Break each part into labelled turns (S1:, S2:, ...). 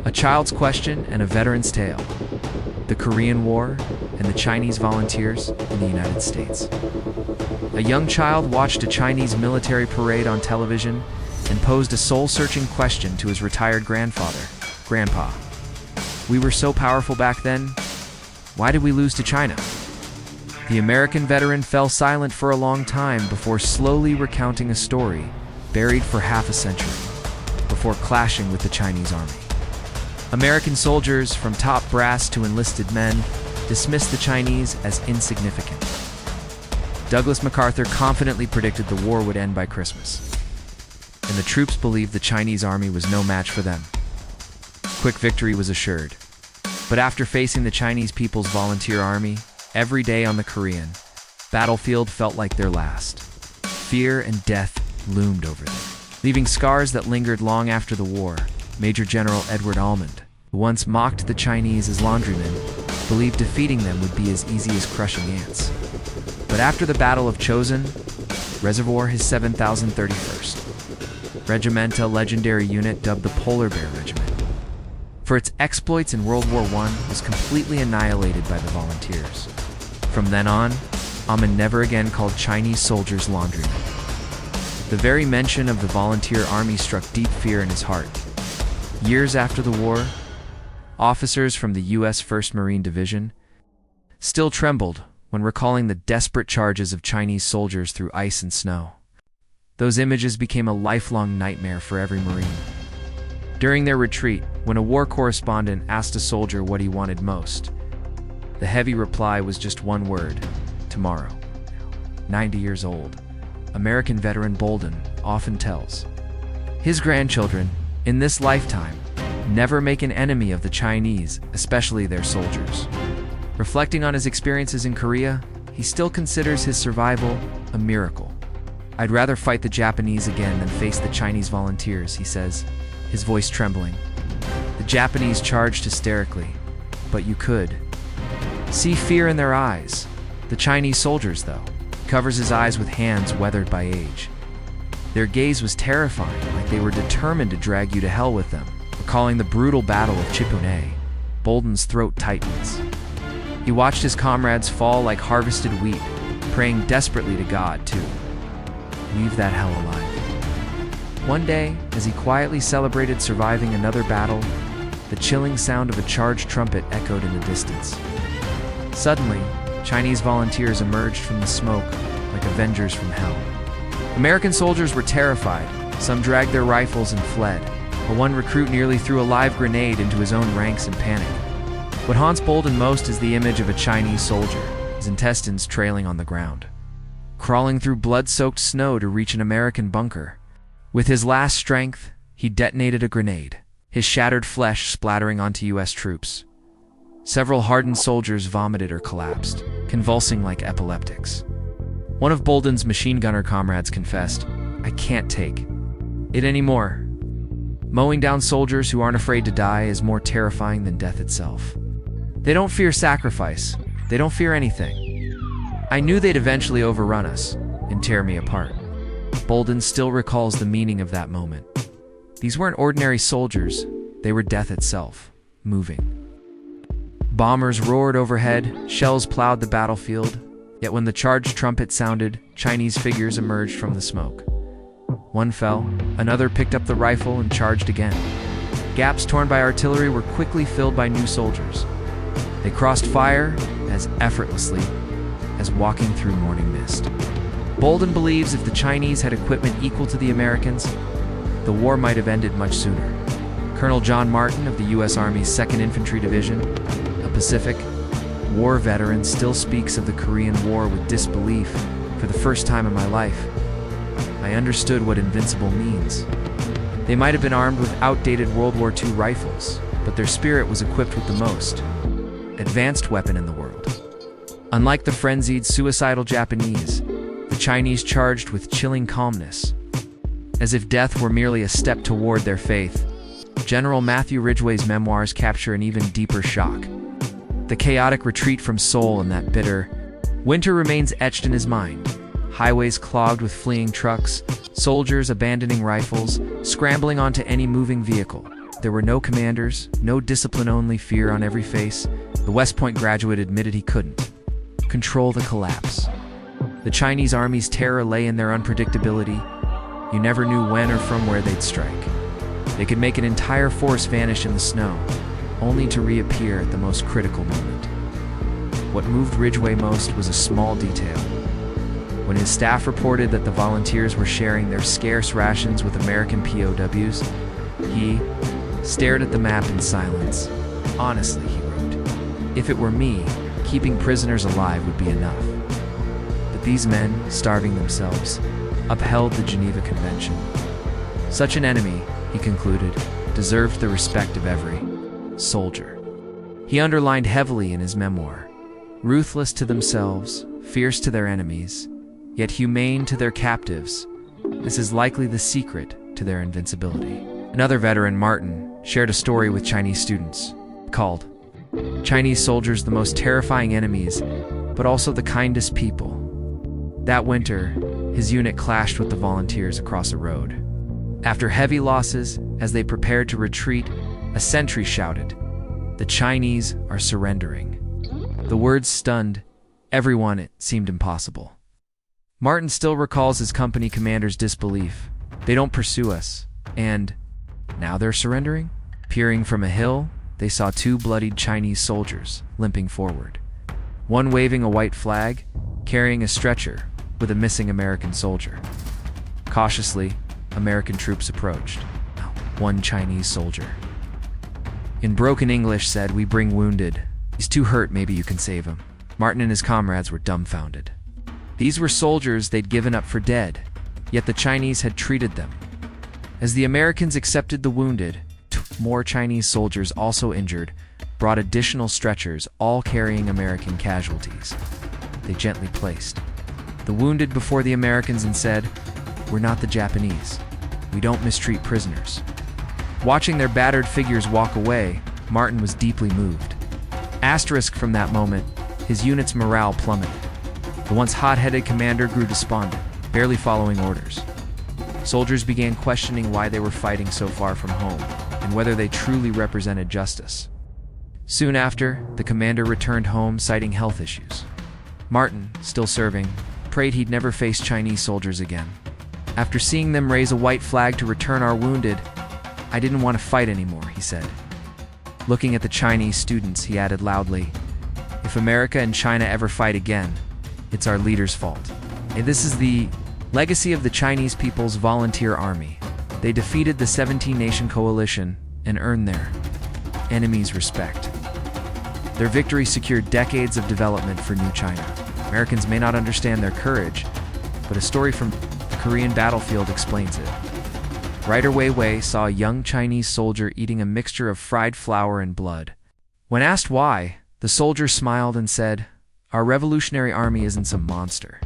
S1: A Child's Question and a Veteran's Tale. The Korean War and the Chinese Volunteers in the United States. A young child watched a Chinese military parade on television and posed a soul-searching question to his retired grandfather, Grandpa. "We were so powerful back then. Why did we lose to China?" The American veteran fell silent for a long time before slowly recounting a story buried for half a century, before clashing with the Chinese army. American soldiers, from top brass to enlisted men, dismissed the Chinese as insignificant. Douglas MacArthur confidently predicted the war would end by Christmas, and the troops believed the Chinese army was no match for them. Quick victory was assured. But after facing the Chinese People's Volunteer Army, every day on the Korean battlefield felt like their last. Fear and death loomed over them, leaving scars that lingered long after the war. Major General Edward Almond, who once mocked the Chinese as laundrymen, believed defeating them would be as easy as crushing ants. But after the Battle of Chosin Reservoir, his 7,031st Regimental legendary unit, dubbed the Polar Bear Regiment, for its exploits in World War I, was completely annihilated by the volunteers. From then on, Almond never again called Chinese soldiers laundrymen. The very mention of the volunteer army struck deep fear in his heart. Years after the war, officers from the U.S. 1st Marine Division still trembled when recalling the desperate charges of Chinese soldiers through ice and snow. Those images became a lifelong nightmare for every Marine. During their retreat, when a war correspondent asked a soldier what he wanted most, the heavy reply was just one word: tomorrow. 90 years old, American veteran Bolden often tells his grandchildren, in this lifetime, never make an enemy of the Chinese, especially their soldiers. Reflecting on his experiences in Korea, he still considers his survival a miracle. "I'd rather fight the Japanese again than face the Chinese volunteers," he says, his voice trembling. The Japanese charged hysterically, but you could see fear in their eyes. The Chinese soldiers, though, covers his eyes with hands weathered by age. Their gaze was terrifying, like they were determined to drag you to hell with them. Recalling the brutal battle of Chipune, Bolden's throat tightens. He watched his comrades fall like harvested wheat, praying desperately to God to leave that hell alive. One day, as he quietly celebrated surviving another battle, the chilling sound of a charged trumpet echoed in the distance. Suddenly, Chinese volunteers emerged from the smoke like avengers from hell. American soldiers were terrified. Some dragged their rifles and fled, but one recruit nearly threw a live grenade into his own ranks in panic. What haunts Bolden most is the image of a Chinese soldier, his intestines trailing on the ground, crawling through blood-soaked snow to reach an American bunker. With his last strength, he detonated a grenade, his shattered flesh splattering onto U.S. troops. Several hardened soldiers vomited or collapsed, convulsing like epileptics. One of Bolden's machine gunner comrades confessed, "I can't take it anymore. Mowing down soldiers who aren't afraid to die is more terrifying than death itself. They don't fear sacrifice. They don't fear anything. I knew they'd eventually overrun us and tear me apart." Bolden still recalls the meaning of that moment. These weren't ordinary soldiers. They were death itself, moving. Bombers roared overhead, shells plowed the battlefield, yet when the charged trumpet sounded, Chinese figures emerged from the smoke. One fell, another picked up the rifle and charged again. Gaps torn by artillery were quickly filled by new soldiers. They crossed fire as effortlessly as walking through morning mist. Bolden believes if the Chinese had equipment equal to the Americans, the war might have ended much sooner. Colonel John Martin of the U.S. Army's 2nd Infantry Division, a Pacific War veteran, still speaks of the Korean War with disbelief. "For the first time in my life, I understood what invincible means. They might have been armed with outdated World War II rifles, but their spirit was equipped with the most advanced weapon in the world." Unlike the frenzied, suicidal Japanese, the Chinese charged with chilling calmness, as if death were merely a step toward their faith. General Matthew Ridgway's memoirs capture an even deeper shock. The chaotic retreat from Seoul and that bitter winter remains etched in his mind, highways clogged with fleeing trucks, soldiers abandoning rifles, scrambling onto any moving vehicle. There were no commanders, no discipline, only fear on every face. The West Point graduate admitted he couldn't control the collapse. The Chinese army's terror lay in their unpredictability. You never knew when or from where they'd strike. They could make an entire force vanish in the snow, only to reappear at the most critical moment. What moved Ridgway most was a small detail. When his staff reported that the volunteers were sharing their scarce rations with American POWs, he stared at the map in silence. Honestly, he wrote, if it were me, keeping prisoners alive would be enough. But these men, starving themselves, upheld the Geneva Convention. Such an enemy, he concluded, deserved the respect of every soldier. He underlined heavily in his memoir, ruthless to themselves, fierce to their enemies, yet humane to their captives. This is likely the secret to their invincibility. Another veteran, Martin, shared a story with Chinese students called Chinese Soldiers, the Most Terrifying Enemies, but Also the Kindest People. That winter, his unit clashed with the volunteers across a road. After heavy losses, as they prepared to retreat, a sentry shouted, "The Chinese are surrendering." The words stunned everyone. It seemed impossible. Martin still recalls his company commander's disbelief. They don't pursue us. And now they're surrendering? Peering from a hill, they saw two bloodied Chinese soldiers limping forward. One waving a white flag, carrying a stretcher with a missing American soldier. Cautiously, American troops approached. One Chinese soldier, in broken English, said, "We bring wounded. He's too hurt, maybe you can save him." Martin and his comrades were dumbfounded. These were soldiers they'd given up for dead, yet the Chinese had treated them. As the Americans accepted the wounded, more Chinese soldiers, also injured, brought additional stretchers, all carrying American casualties. They gently placed the wounded before the Americans and said, "We're not the Japanese. We don't mistreat prisoners." Watching their battered figures walk away, Martin was deeply moved. Asterisk from that moment, his unit's morale plummeted. The once hot-headed commander grew despondent, barely following orders. Soldiers began questioning why they were fighting so far from home, and whether they truly represented justice. Soon after, the commander returned home citing health issues. Martin, still serving, prayed he'd never face Chinese soldiers again. "After seeing them raise a white flag to return our wounded, I didn't want to fight anymore," he said. Looking at the Chinese students, he added loudly, "If America and China ever fight again, it's our leaders' fault." And this is the legacy of the Chinese People's Volunteer Army. They defeated the 17-nation coalition and earned their enemies' respect. Their victory secured decades of development for New China. Americans may not understand their courage, but a story from the Korean battlefield explains it. Writer Wei Wei saw a young Chinese soldier eating a mixture of fried flour and blood. When asked why, the soldier smiled and said, "Our Revolutionary Army isn't some monster.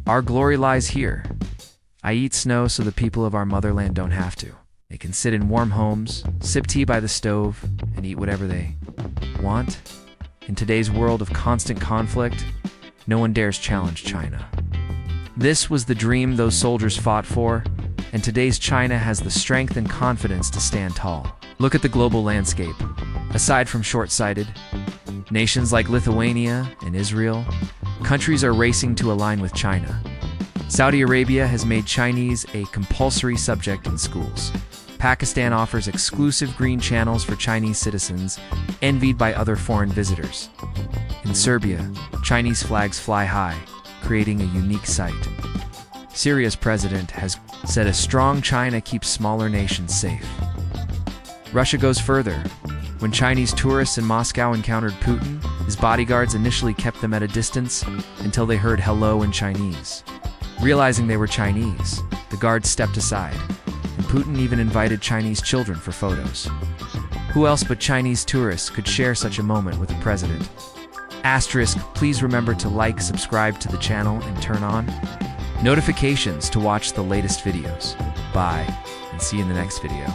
S1: Our glory lies here. I eat snow so the people of our motherland don't have to. They can sit in warm homes, sip tea by the stove, and eat whatever they want. In today's world of constant conflict, no one dares challenge China." This was the dream those soldiers fought for, and today's China has the strength and confidence to stand tall. Look at the global landscape. Aside from short-sighted nations like Lithuania and Israel, countries are racing to align with China. Saudi Arabia has made Chinese a compulsory subject in schools. Pakistan offers exclusive green channels for Chinese citizens, envied by other foreign visitors. In Serbia, Chinese flags fly high, creating a unique sight. Syria's president has said a strong China keeps smaller nations safe. Russia goes further. When Chinese tourists in Moscow encountered Putin, his bodyguards initially kept them at a distance until they heard hello in Chinese. Realizing they were Chinese, the guards stepped aside, and Putin even invited Chinese children for photos. Who else but Chinese tourists could share such a moment with a president? Asterisk, please remember to like, subscribe to the channel, and turn on notifications to watch the latest videos. Bye, and see you in the next video.